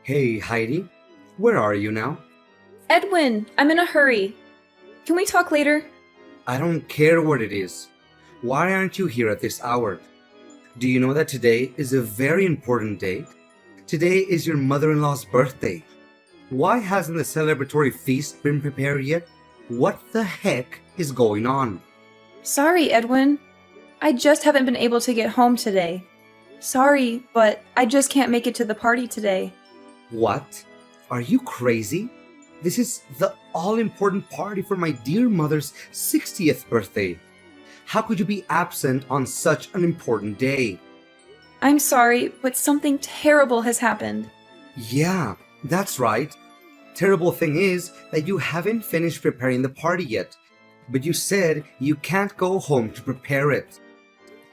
Hey, Heidi, where are you now? Edwin, I'm in a hurry. Can we talk later? I don't care what it is. Why aren't you here at this hour? Do you know that today is a very important day? Today is your mother in law's birthday. Why hasn't the celebratory feast been prepared yet? What the heck is going on? Sorry, Edwin. I just haven't been able to get home today. Sorry, but I just can't make it to the party today. What? Are you crazy? This is the all important party for my dear mother's 60th birthday. How could you be absent on such an important day? I'm sorry, but something terrible has happened. Yeah, that's right. Terrible thing is that you haven't finished preparing the party yet. But you said you can't go home to prepare it.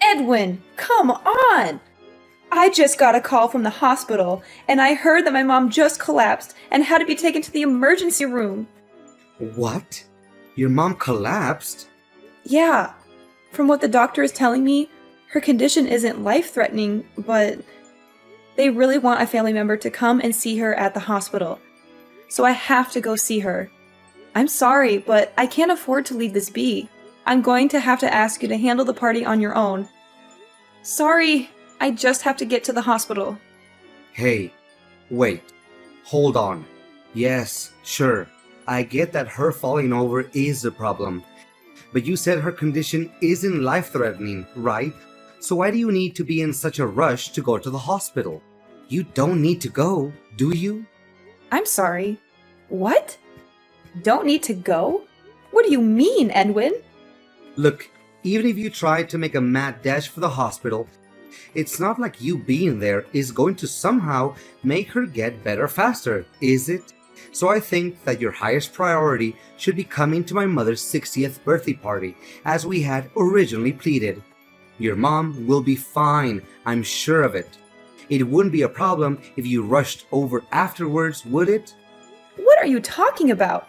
Edwin, come on! I just got a call from the hospital, and I heard that my mom just collapsed and had to be taken to the emergency room. What? Your mom collapsed? Yeah, from what the doctor is telling me, her condition isn't life-threatening, but they really want a family member to come and see her at the hospital. So I have to go see her. I'm sorry, but I can't afford to leave this be. I'm going to have to ask you to handle the party on your own. Sorry, I just have to get to the hospital. Hey, wait. Hold on. Yes, sure. I get that her falling over is the problem. But you said her condition isn't life-threatening, right? So why do you need to be in such a rush to go to the hospital? You don't need to go, do you? I'm sorry. What? Don't need to go? What do you mean, Edwin? Look, even if you tried to make a mad dash for the hospital, it's not like you being there is going to somehow make her get better faster, is it? So I think that your highest priority should be coming to my mother's 60th birthday party, as we had originally pleaded. Your mom will be fine, I'm sure of it. It wouldn't be a problem if you rushed over afterwards, would it? What are you talking about?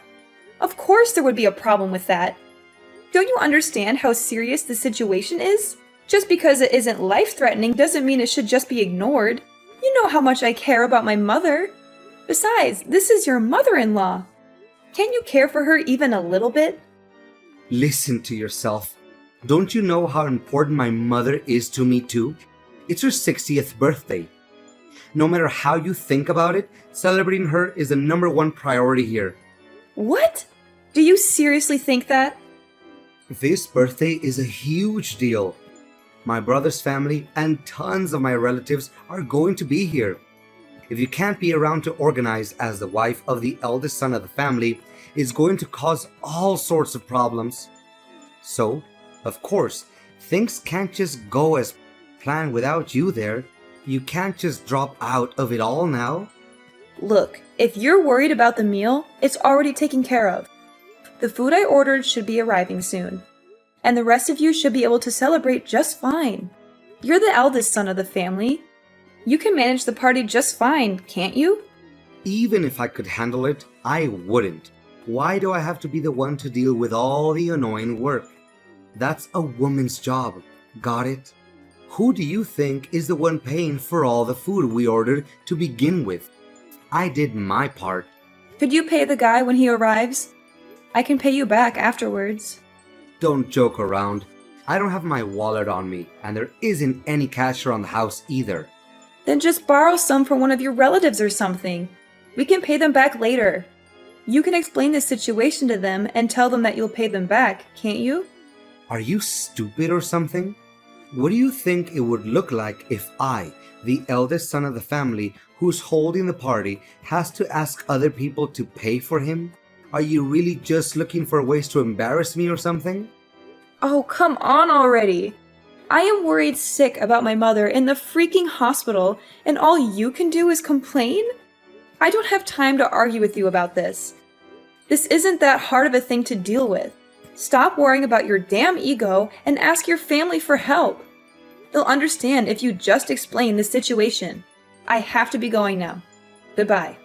Of course there would be a problem with that. Don't you understand how serious the situation is? Just because it isn't life-threatening doesn't mean it should just be ignored. You know how much I care about my mother. Besides, this is your mother-in-law. Can't you care for her even a little bit? Listen to yourself. Don't you know how important my mother is to me too? It's her 60th birthday. No matter how you think about it, celebrating her is the number one priority here. What? Do you seriously think that? This birthday is a huge deal. My brother's family and tons of my relatives are going to be here. If you can't be around to organize as the wife of the eldest son of the family, it's going to cause all sorts of problems. So, of course, things can't just go as planned without you there. You can't just drop out of it all now. Look, if you're worried about the meal, it's already taken care of. The food I ordered should be arriving soon. And the rest of you should be able to celebrate just fine. You're the eldest son of the family. You can manage the party just fine, can't you? Even if I could handle it, I wouldn't. Why do I have to be the one to deal with all the annoying work? That's a woman's job. Got it? Who do you think is the one paying for all the food we ordered to begin with? I did my part. Could you pay the guy when he arrives? I can pay you back afterwards. Don't joke around. I don't have my wallet on me, and there isn't any cash around the house either. Then just borrow some from one of your relatives or something. We can pay them back later. You can explain the situation to them and tell them that you'll pay them back, can't you? Are you stupid or something? What do you think it would look like if I, the eldest son of the family who's holding the party, has to ask other people to pay for him? Are you really just looking for ways to embarrass me or something? Oh, come on already. I am worried sick about my mother in the freaking hospital, and all you can do is complain? I don't have time to argue with you about this. This isn't that hard of a thing to deal with. Stop worrying about your damn ego and ask your family for help. They'll understand if you just explain the situation. I have to be going now. Goodbye.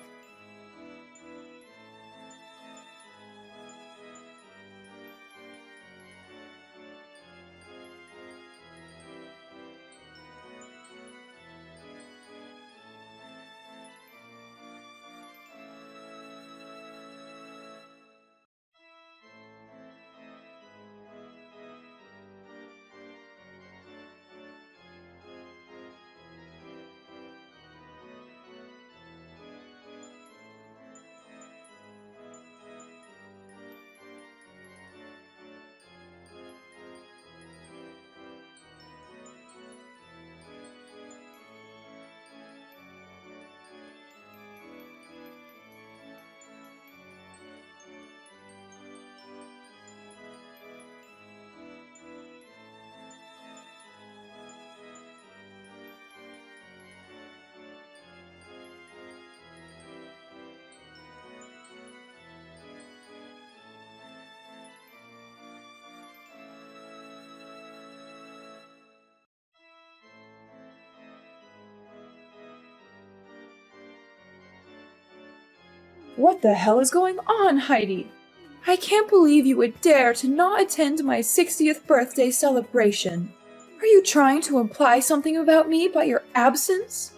What the hell is going on, Heidi? I can't believe you would dare to not attend my 60th birthday celebration. Are you trying to imply something about me by your absence?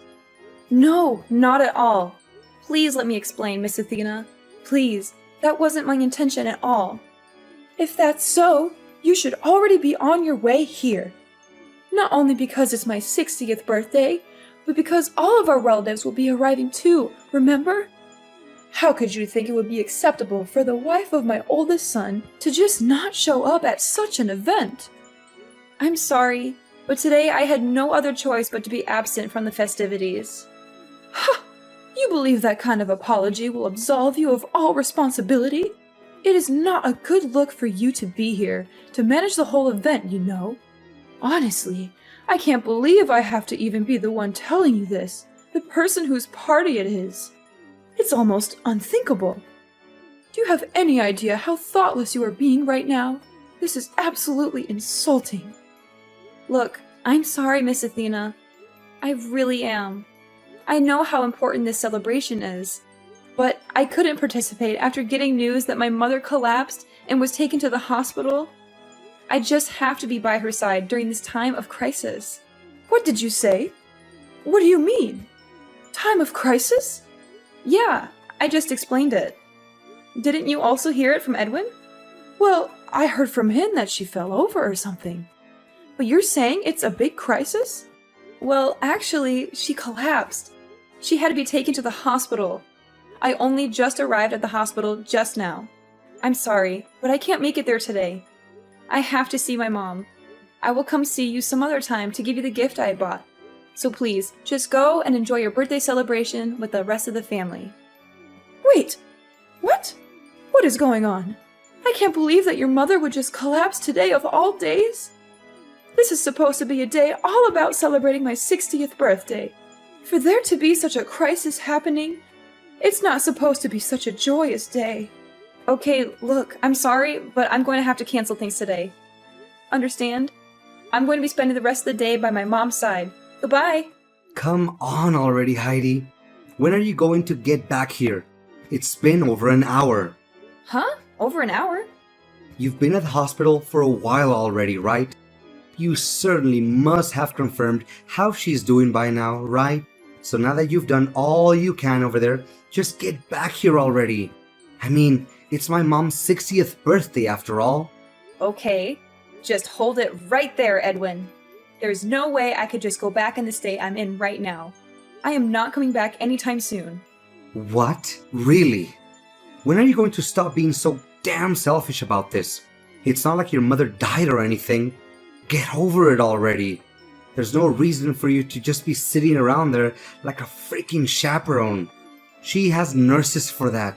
No, not at all. Please let me explain, Miss Athena. Please, that wasn't my intention at all. If that's so, you should already be on your way here. Not only because it's my 60th birthday, but because all of our relatives will be arriving too, remember? How could you think it would be acceptable for the wife of my oldest son to just not show up at such an event? I'm sorry, but today I had no other choice but to be absent from the festivities. Ha! You believe that kind of apology will absolve you of all responsibility? It is not a good look for you to be here, to manage the whole event, you know. Honestly, I can't believe I have to even be the one telling you this, the person whose party it is. It's almost unthinkable. Do you have any idea how thoughtless you are being right now? This is absolutely insulting. Look, I'm sorry, Miss Athena. I really am. I know how important this celebration is, but I couldn't participate after getting news that my mother collapsed and was taken to the hospital. I just have to be by her side during this time of crisis. What did you say? What do you mean? Time of crisis? Yeah, I just explained it. Didn't you also hear it from Edwin? Well, I heard from him that she fell over or something. But you're saying it's a big crisis? Well, actually, she collapsed. She had to be taken to the hospital. I only just arrived at the hospital just now. I'm sorry, but I can't make it there today. I have to see my mom. I will come see you some other time to give you the gift I bought. So please, just go and enjoy your birthday celebration with the rest of the family. Wait! What? What is going on? I can't believe that your mother would just collapse today of all days. This is supposed to be a day all about celebrating my 60th birthday. For there to be such a crisis happening, it's not supposed to be such a joyous day. Okay, look, I'm sorry, but I'm going to have to cancel things today. Understand? I'm going to be spending the rest of the day by my mom's side. Goodbye. Come on already, Heidi. When are you going to get back here? It's been over an hour. Huh? Over an hour? You've been at the hospital for a while already, right? You certainly must have confirmed how she's doing by now, right? So now that you've done all you can over there, just get back here already. I mean, it's my mom's 60th birthday after all. Okay, just hold it right there, Edwin. There's no way I could just go back in the state I'm in right now. I am not coming back anytime soon. What? Really? When are you going to stop being so damn selfish about this? It's not like your mother died or anything. Get over it already. There's no reason for you to just be sitting around there like a freaking chaperone. She has nurses for that.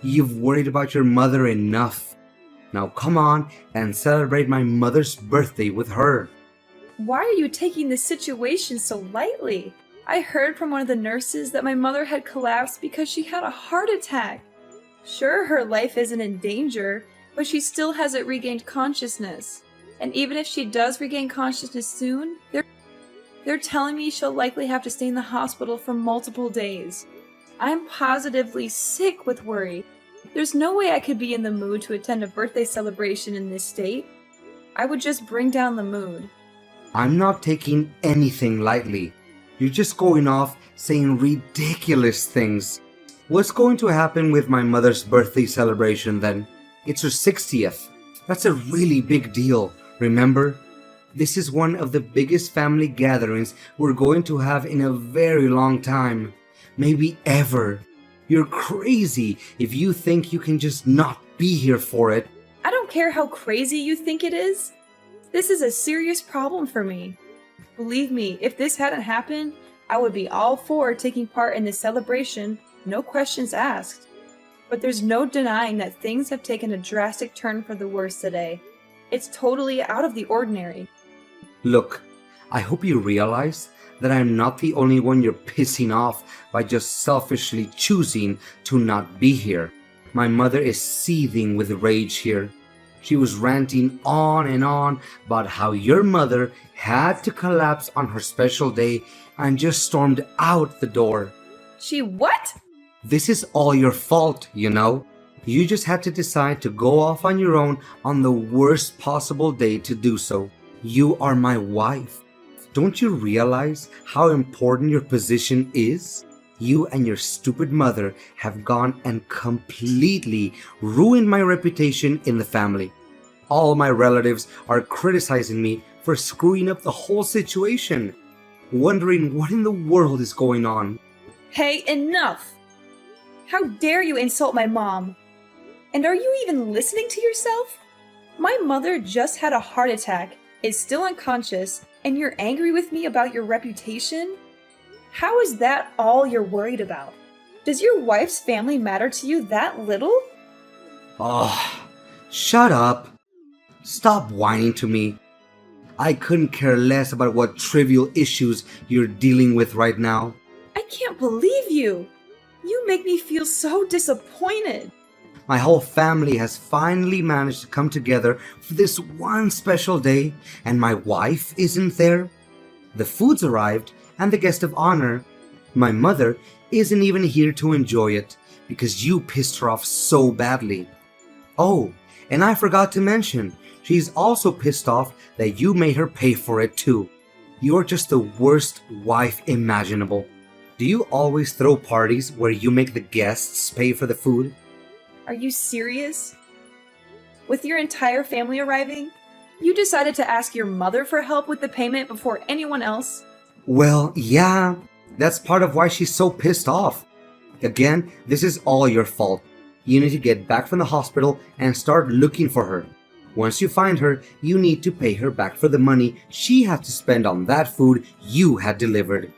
You've worried about your mother enough. Now come on and celebrate my mother's birthday with her. Why are you taking this situation so lightly? I heard from one of the nurses that my mother had collapsed because she had a heart attack. Sure, her life isn't in danger, but she still hasn't regained consciousness. And even if she does regain consciousness soon, they're telling me she'll likely have to stay in the hospital for multiple days. I'm positively sick with worry. There's no way I could be in the mood to attend a birthday celebration in this state. I would just bring down the mood. I'm not taking anything lightly. You're just going off saying ridiculous things. What's going to happen with my mother's birthday celebration then? It's her 60th. That's a really big deal, remember? This is one of the biggest family gatherings we're going to have in a very long time. Maybe ever. You're crazy if you think you can just not be here for it. I don't care how crazy you think it is. This is a serious problem for me. Believe me, if this hadn't happened, I would be all for taking part in this celebration, no questions asked. But there's no denying that things have taken a drastic turn for the worse today. It's totally out of the ordinary. Look, I hope you realize that I'm not the only one you're pissing off by just selfishly choosing to not be here. My mother is seething with rage here. She was ranting on and on about how your mother had to collapse on her special day and just stormed out the door. She what? This is all your fault, you know? You just had to decide to go off on your own on the worst possible day to do so. You are my wife. Don't you realize how important your position is? You and your stupid mother have gone and completely ruined my reputation in the family. All my relatives are criticizing me for screwing up the whole situation, wondering what in the world is going on. Hey, enough! How dare you insult my mom? And are you even listening to yourself? My mother just had a heart attack, is still unconscious, and you're angry with me about your reputation? How is that all you're worried about? Does your wife's family matter to you that little? Oh, shut up. Stop whining to me. I couldn't care less about what trivial issues you're dealing with right now. I can't believe you! You make me feel so disappointed. My whole family has finally managed to come together for this one special day, and my wife isn't there. The food's arrived, and the guest of honor, my mother, isn't even here to enjoy it because you pissed her off so badly. Oh, and I forgot to mention, she's also pissed off that you made her pay for it too. You're just the worst wife imaginable. Do you always throw parties where you make the guests pay for the food? Are you serious? With your entire family arriving, you decided to ask your mother for help with the payment before anyone else? Well, yeah, that's part of why she's so pissed off. Again, this is all your fault. You need to get back from the hospital and start looking for her. Once you find her, you need to pay her back for the money she had to spend on that food you had delivered.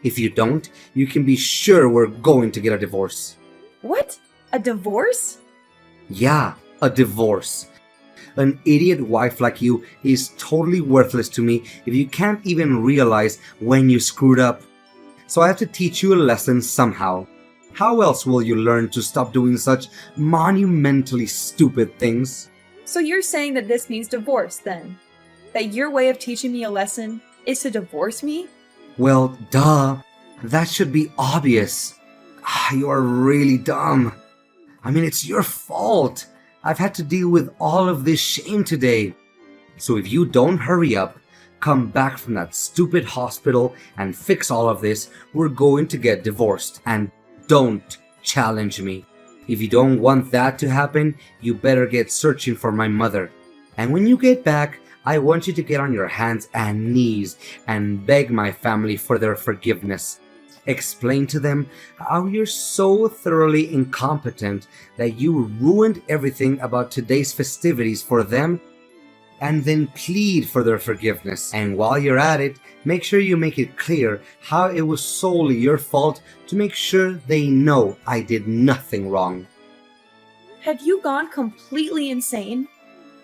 If you don't, you can be sure we're going to get a divorce. What? A divorce? Yeah, a divorce. An idiot wife like you is totally worthless to me if you can't even realize when you screwed up. So I have to teach you a lesson somehow. How else will you learn to stop doing such monumentally stupid things? So you're saying that this means divorce, then? That your way of teaching me a lesson is to divorce me? Well, duh. That should be obvious. You are really dumb. I mean, it's your fault. I've had to deal with all of this shame today. So if you don't hurry up, come back from that stupid hospital and fix all of this, we're going to get divorced. And don't challenge me. If you don't want that to happen, you better get searching for my mother. And when you get back, I want you to get on your hands and knees and beg my family for their forgiveness. Explain to them how you're so thoroughly incompetent that you ruined everything about today's festivities for them, and then plead for their forgiveness. And while you're at it, make sure you make it clear how it was solely your fault to make sure they know I did nothing wrong. Have you gone completely insane?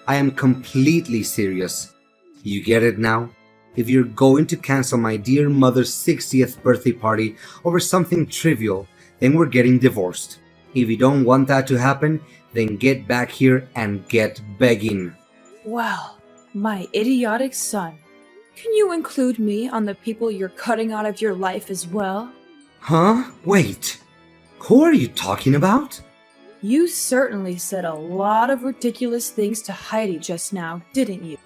I am completely serious. You get it now? If you're going to cancel my dear mother's 60th birthday party over something trivial, then we're getting divorced. If you don't want that to happen, then get back here and get begging. Well, my idiotic son. Can you include me on the people you're cutting out of your life as well? Huh? Wait. Who are you talking about? You certainly said a lot of ridiculous things to Heidi just now, didn't you?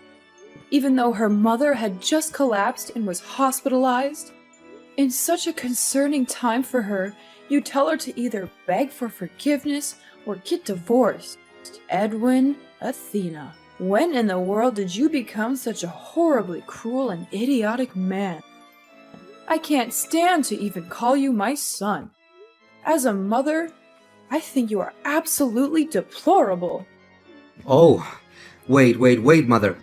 Even though her mother had just collapsed and was hospitalized? In such a concerning time for her, you tell her to either beg for forgiveness or get divorced. Edwin, Athena, when in the world did you become such a horribly cruel and idiotic man? I can't stand to even call you my son. As a mother, I think you are absolutely deplorable. Oh, wait, mother.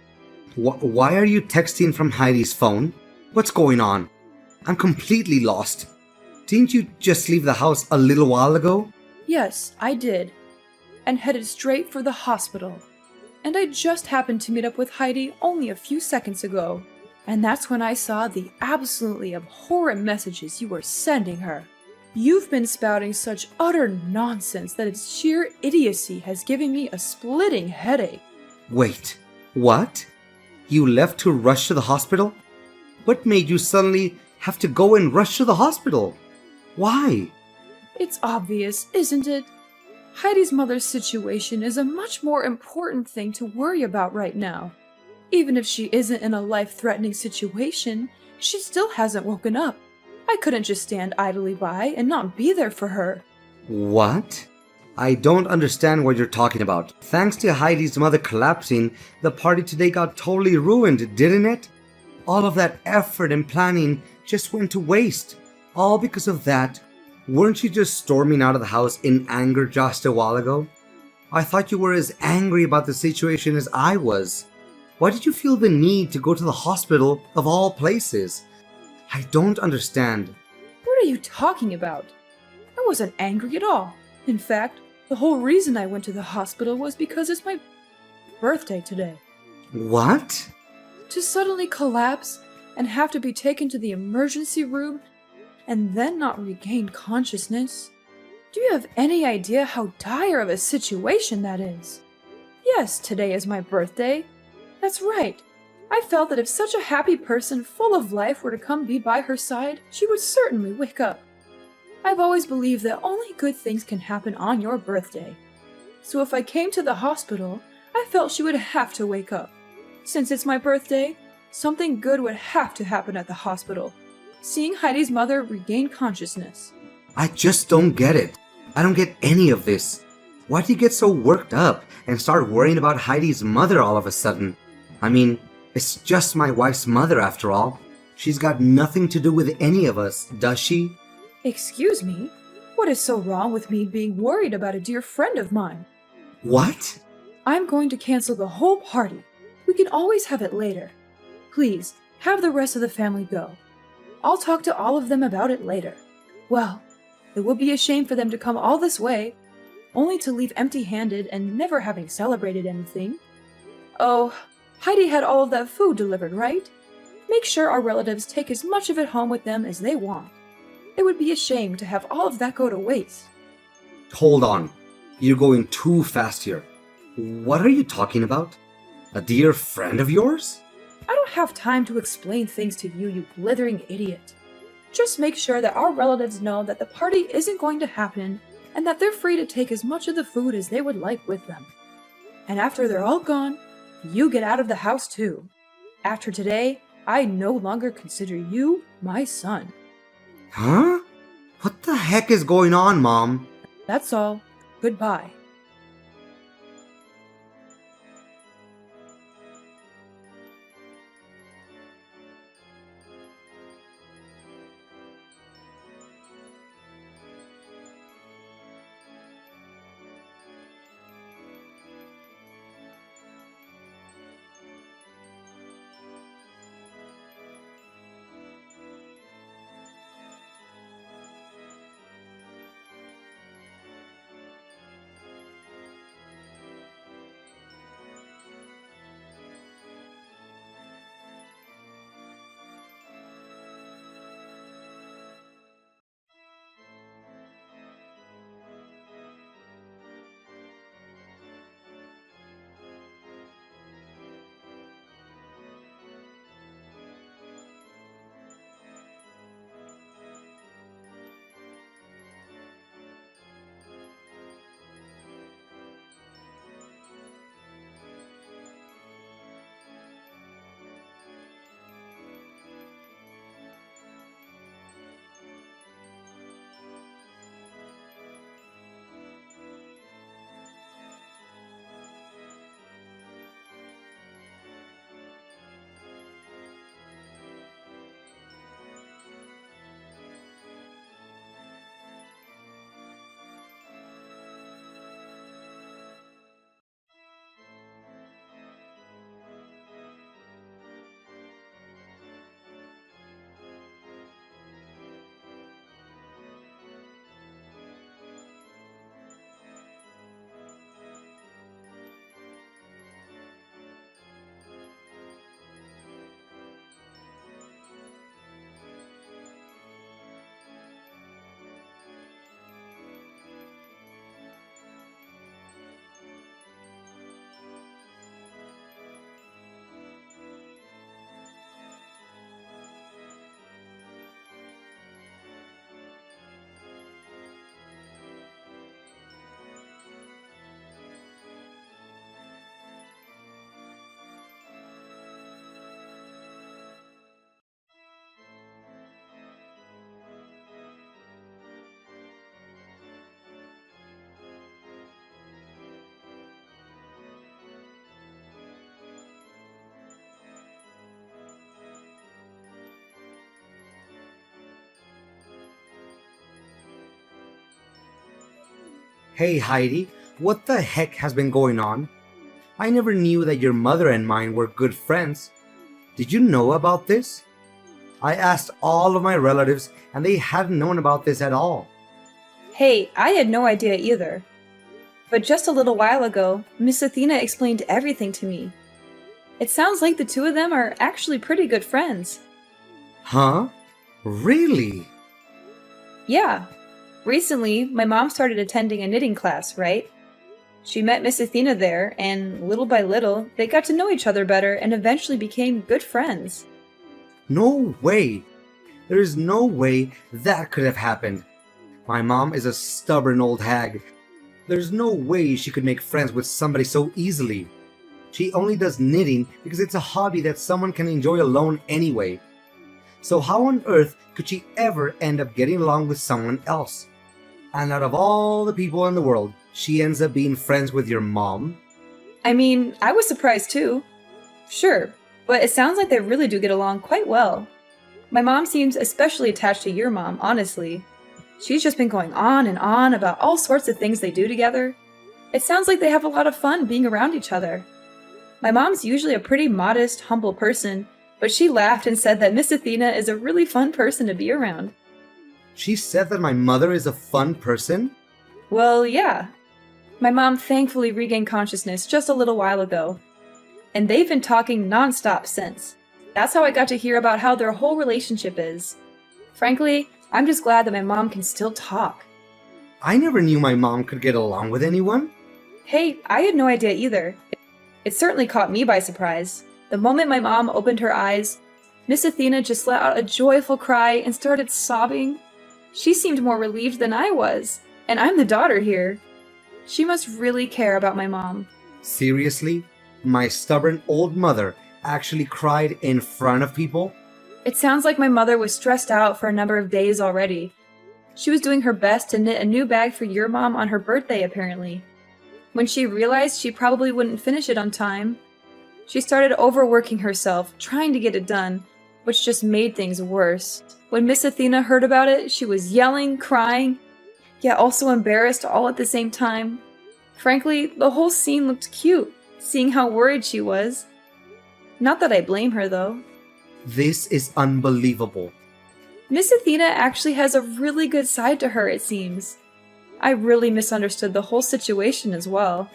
Why are you texting from Heidi's phone? What's going on? I'm completely lost. Didn't you just leave the house a little while ago? Yes, I did. And headed straight for the hospital. And I just happened to meet up with Heidi only a few seconds ago. And that's when I saw the absolutely abhorrent messages you were sending her. You've been spouting such utter nonsense that its sheer idiocy has given me a splitting headache. Wait, what? You left to rush to the hospital? What made you suddenly have to go and rush to the hospital? Why? It's obvious, isn't it? Heidi's mother's situation is a much more important thing to worry about right now. Even if she isn't in a life-threatening situation, she still hasn't woken up. I couldn't just stand idly by and not be there for her. What? I don't understand what you're talking about. Thanks to Heidi's mother collapsing, the party today got totally ruined, didn't it? All of that effort and planning just went to waste. All because of that. Weren't you just storming out of the house in anger just a while ago? I thought you were as angry about the situation as I was. Why did you feel the need to go to the hospital of all places? I don't understand. What are you talking about? I wasn't angry at all. In fact, the whole reason I went to the hospital was because it's my birthday today. What? To suddenly collapse and have to be taken to the emergency room and then not regain consciousness? Do you have any idea how dire of a situation that is? Yes, today is my birthday. That's right. I felt that if such a happy person full of life were to come be by her side, she would certainly wake up. I've always believed that only good things can happen on your birthday. So if I came to the hospital, I felt she would have to wake up. Since it's my birthday, something good would have to happen at the hospital. Seeing Heidi's mother regain consciousness. I just don't get it. I don't get any of this. Why do you get so worked up and start worrying about Heidi's mother all of a sudden? I mean, it's just my wife's mother after all. She's got nothing to do with any of us, does she? Excuse me? What is so wrong with me being worried about a dear friend of mine? What? I'm going to cancel the whole party. We can always have it later. Please, have the rest of the family go. I'll talk to all of them about it later. Well, it would be a shame for them to come all this way, only to leave empty-handed and never having celebrated anything. Oh, Heidi had all of that food delivered, right? Make sure our relatives take as much of it home with them as they want. It would be a shame to have all of that go to waste. Hold on. You're going too fast here. What are you talking about? A dear friend of yours? I don't have time to explain things to you, you blithering idiot. Just make sure that our relatives know that the party isn't going to happen and that they're free to take as much of the food as they would like with them. And after they're all gone, you get out of the house too. After today, I no longer consider you my son. Huh? What the heck is going on, Mom? That's all. Goodbye. Hey Heidi, what the heck has been going on? I never knew that your mother and mine were good friends. Did you know about this? I asked all of my relatives and they hadn't known about this at all. Hey, I had no idea either. But just a little while ago, Miss Athena explained everything to me. It sounds like the two of them are actually pretty good friends. Huh? Really? Yeah. Recently, my mom started attending a knitting class, right? She met Miss Athena there, and little by little, they got to know each other better and eventually became good friends. No way! There is no way that could have happened. My mom is a stubborn old hag. There's no way she could make friends with somebody so easily. She only does knitting because it's a hobby that someone can enjoy alone anyway. So how on earth could she ever end up getting along with someone else? And out of all the people in the world, she ends up being friends with your mom? I mean, I was surprised too. Sure, but it sounds like they really do get along quite well. My mom seems especially attached to your mom, honestly. She's just been going on and on about all sorts of things they do together. It sounds like they have a lot of fun being around each other. My mom's usually a pretty modest, humble person, but she laughed and said that Miss Athena is a really fun person to be around. She said that my mother is a fun person? Well, yeah. My mom thankfully regained consciousness just a little while ago. And they've been talking nonstop since. That's how I got to hear about how their whole relationship is. Frankly, I'm just glad that my mom can still talk. I never knew my mom could get along with anyone. Hey, I had no idea either. It certainly caught me by surprise. The moment my mom opened her eyes, Miss Athena just let out a joyful cry and started sobbing. She seemed more relieved than I was, and I'm the daughter here. She must really care about my mom. Seriously? My stubborn old mother actually cried in front of people? It sounds like my mother was stressed out for a number of days already. She was doing her best to knit a new bag for your mom on her birthday, apparently. When she realized she probably wouldn't finish it on time, she started overworking herself, trying to get it done, which just made things worse. When Miss Athena heard about it, she was yelling, crying, yet also embarrassed all at the same time. Frankly, the whole scene looked cute, seeing how worried she was. Not that I blame her, though. This is unbelievable. Miss Athena actually has a really good side to her, it seems. I really misunderstood the whole situation as well.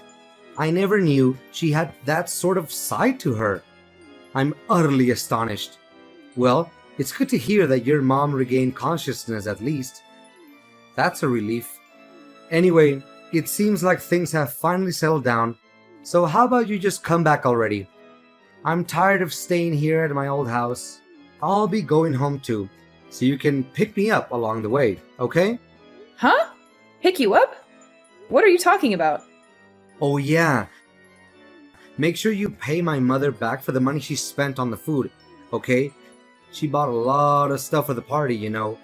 I never knew she had that sort of side to her. I'm utterly astonished. Well, it's good to hear that your mom regained consciousness at least. That's a relief. Anyway, it seems like things have finally settled down, so how about you just come back already? I'm tired of staying here at my old house. I'll be going home too, so you can pick me up along the way, okay? Huh? Pick you up? What are you talking about? Oh yeah. Make sure you pay my mother back for the money she spent on the food, okay? She bought a lot of stuff for the party, you know.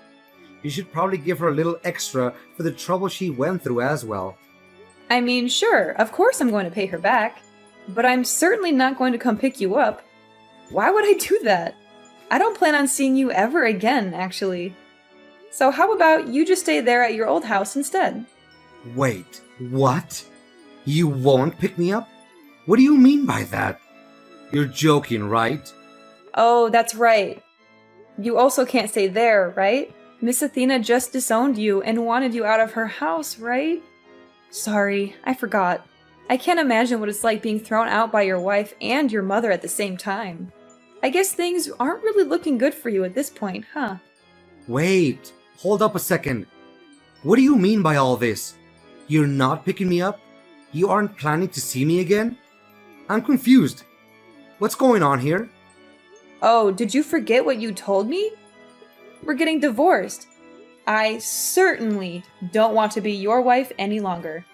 You should probably give her a little extra for the trouble she went through as well. I mean, sure, of course I'm going to pay her back. But I'm certainly not going to come pick you up. Why would I do that? I don't plan on seeing you ever again, actually. So how about you just stay there at your old house instead? Wait, what? You won't pick me up? What do you mean by that? You're joking, right? Oh, that's right. You also can't stay there, right? Miss Athena just disowned you and wanted you out of her house, right? Sorry, I forgot. I can't imagine what it's like being thrown out by your wife and your mother at the same time. I guess things aren't really looking good for you at this point, huh? Wait, hold up a second. What do you mean by all this? You're not picking me up? You aren't planning to see me again? I'm confused. What's going on here? Oh, did you forget what you told me? We're getting divorced. I certainly don't want to be your wife any longer.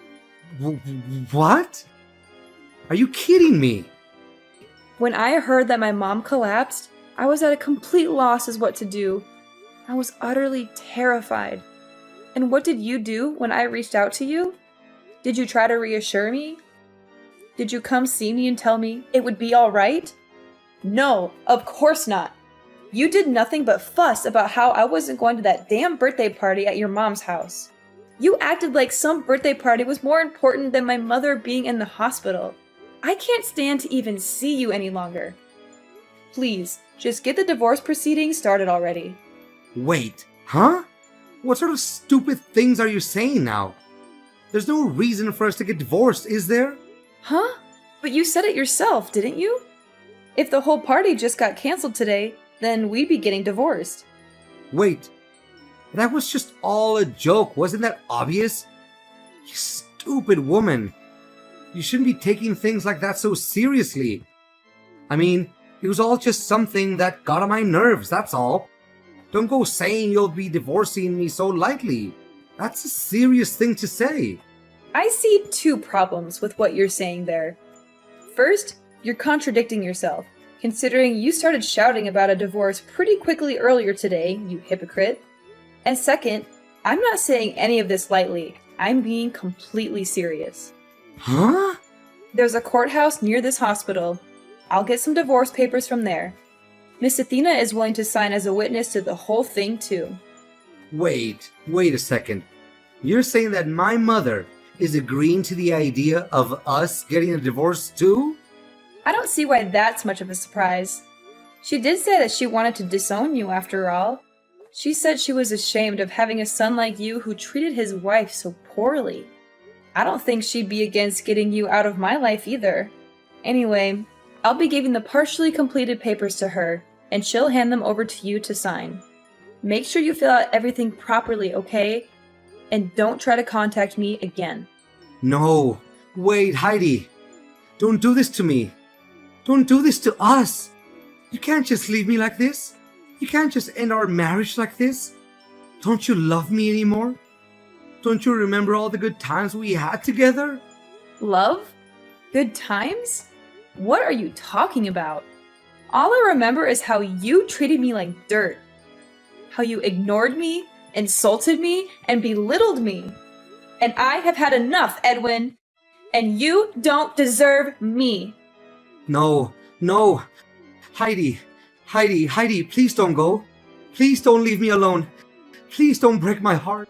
What? Are you kidding me? When I heard that my mom collapsed, I was at a complete loss as what to do. I was utterly terrified. And what did you do when I reached out to you? Did you try to reassure me? Did you come see me and tell me it would be all right? No, of course not. You did nothing but fuss about how I wasn't going to that damn birthday party at your mom's house. You acted like some birthday party was more important than my mother being in the hospital. I can't stand to even see you any longer. Please, just get the divorce proceedings started already. Wait, huh? What sort of stupid things are you saying now? There's no reason for us to get divorced, is there? Huh? But you said it yourself, didn't you? If the whole party just got canceled today, then we'd be getting divorced. Wait, that was just all a joke, wasn't that obvious? You stupid woman. You shouldn't be taking things like that so seriously. I mean, it was all just something that got on my nerves, that's all. Don't go saying you'll be divorcing me so lightly. That's a serious thing to say. I see two problems with what you're saying there. First, you're contradicting yourself, considering you started shouting about a divorce pretty quickly earlier today, you hypocrite. And second, I'm not saying any of this lightly. I'm being completely serious. Huh? There's a courthouse near this hospital. I'll get some divorce papers from there. Miss Athena is willing to sign as a witness to the whole thing, too. Wait a second. You're saying that my mother is agreeing to the idea of us getting a divorce too? I don't see why that's much of a surprise. She did say that she wanted to disown you after all. She said she was ashamed of having a son like you who treated his wife so poorly. I don't think she'd be against getting you out of my life either. Anyway, I'll be giving the partially completed papers to her, and she'll hand them over to you to sign. Make sure you fill out everything properly, okay? And don't try to contact me again. No. Wait, Heidi. Don't do this to me. Don't do this to us. You can't just leave me like this. You can't just end our marriage like this. Don't you love me anymore? Don't you remember all the good times we had together? Love? Good times? What are you talking about? All I remember is how you treated me like dirt. How you ignored me, insulted me, and belittled me. And I have had enough, Edwin. And you don't deserve me. No. Heidi, please don't go. Please don't leave me alone. Please don't break my heart.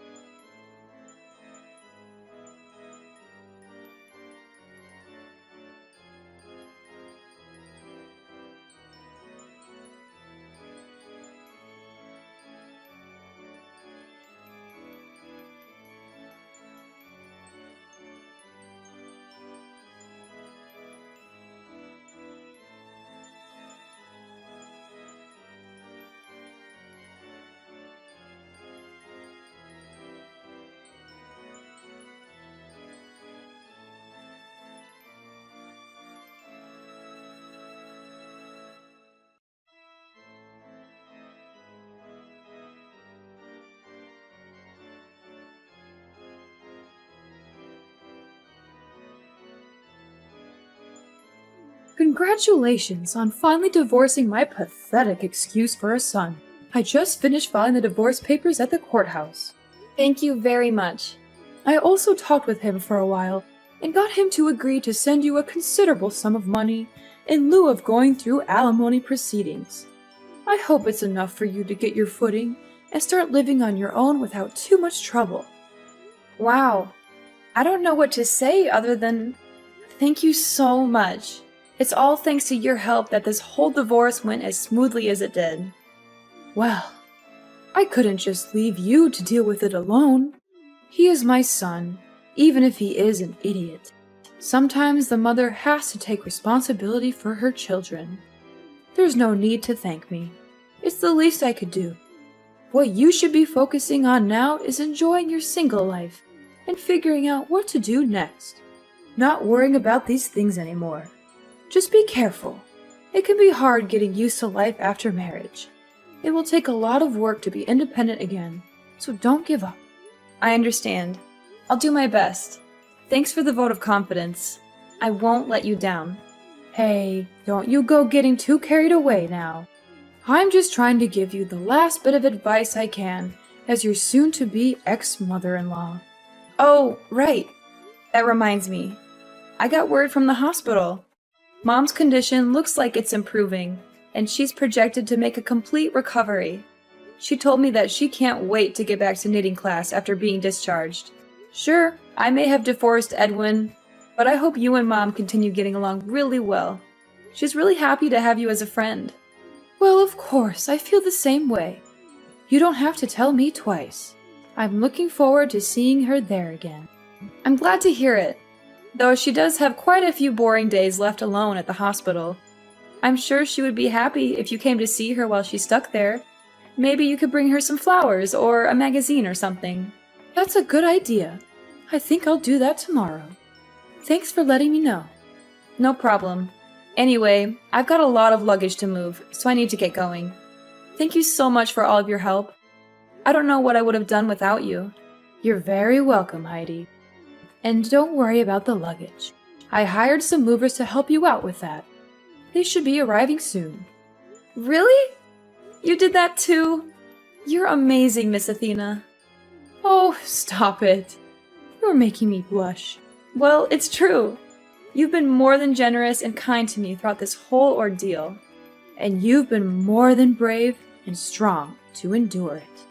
Congratulations on finally divorcing my pathetic excuse for a son. I just finished filing the divorce papers at the courthouse. Thank you very much. I also talked with him for a while and got him to agree to send you a considerable sum of money in lieu of going through alimony proceedings. I hope it's enough for you to get your footing and start living on your own without too much trouble. Wow. I don't know what to say other than thank you so much. It's all thanks to your help that this whole divorce went as smoothly as it did. Well, I couldn't just leave you to deal with it alone. He is my son, even if he is an idiot. Sometimes the mother has to take responsibility for her children. There's no need to thank me. It's the least I could do. What you should be focusing on now is enjoying your single life and figuring out what to do next. Not worrying about these things anymore. Just be careful. It can be hard getting used to life after marriage. It will take a lot of work to be independent again, so don't give up. I understand. I'll do my best. Thanks for the vote of confidence. I won't let you down. Hey, don't you go getting too carried away now. I'm just trying to give you the last bit of advice I can as your soon-to-be ex-mother-in-law. Oh, right. That reminds me. I got word from the hospital. Mom's condition looks like it's improving, and she's projected to make a complete recovery. She told me that she can't wait to get back to knitting class after being discharged. Sure, I may have divorced Edwin, but I hope you and Mom continue getting along really well. She's really happy to have you as a friend. Well, of course, I feel the same way. You don't have to tell me twice. I'm looking forward to seeing her there again. I'm glad to hear it, though she does have quite a few boring days left alone at the hospital. I'm sure she would be happy if you came to see her while she's stuck there. Maybe you could bring her some flowers or a magazine or something. That's a good idea. I think I'll do that tomorrow. Thanks for letting me know. No problem. Anyway, I've got a lot of luggage to move, so I need to get going. Thank you so much for all of your help. I don't know what I would have done without you. You're very welcome, Heidi. And don't worry about the luggage. I hired some movers to help you out with that. They should be arriving soon. Really? You did that too? You're amazing, Miss Athena. Oh, stop it. You're making me blush. Well, it's true. You've been more than generous and kind to me throughout this whole ordeal. And you've been more than brave and strong to endure it.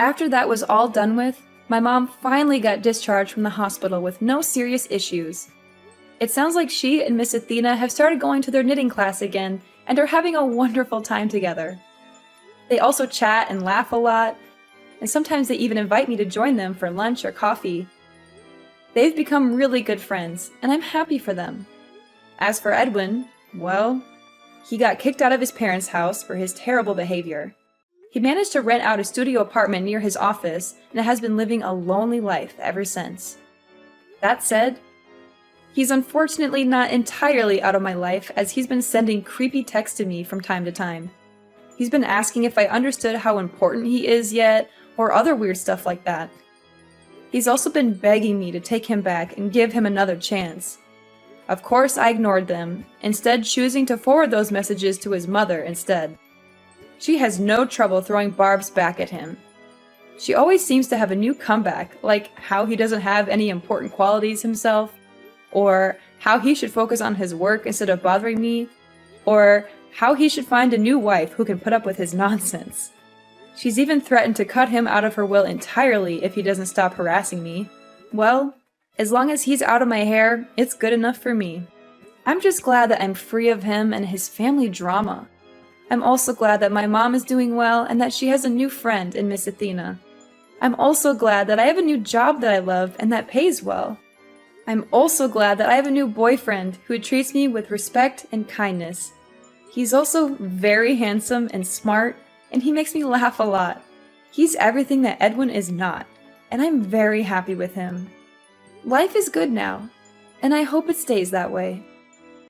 After that was all done with, my mom finally got discharged from the hospital with no serious issues. It sounds like she and Miss Athena have started going to their knitting class again and are having a wonderful time together. They also chat and laugh a lot, and sometimes they even invite me to join them for lunch or coffee. They've become really good friends, and I'm happy for them. As for Edwin, well, he got kicked out of his parents' house for his terrible behavior. He managed to rent out a studio apartment near his office and has been living a lonely life ever since. That said, he's unfortunately not entirely out of my life, as he's been sending creepy texts to me from time to time. He's been asking if I understood how important he is yet, or other weird stuff like that. He's also been begging me to take him back and give him another chance. Of course, I ignored them, instead choosing to forward those messages to his mother instead. She has no trouble throwing barbs back at him. She always seems to have a new comeback, like how he doesn't have any important qualities himself, or how he should focus on his work instead of bothering me, or how he should find a new wife who can put up with his nonsense. She's even threatened to cut him out of her will entirely if he doesn't stop harassing me. Well, as long as he's out of my hair, it's good enough for me. I'm just glad that I'm free of him and his family drama. I'm also glad that my mom is doing well and that she has a new friend in Miss Athena. I'm also glad that I have a new job that I love and that pays well. I'm also glad that I have a new boyfriend who treats me with respect and kindness. He's also very handsome and smart, and he makes me laugh a lot. He's everything that Edwin is not, and I'm very happy with him. Life is good now, and I hope it stays that way.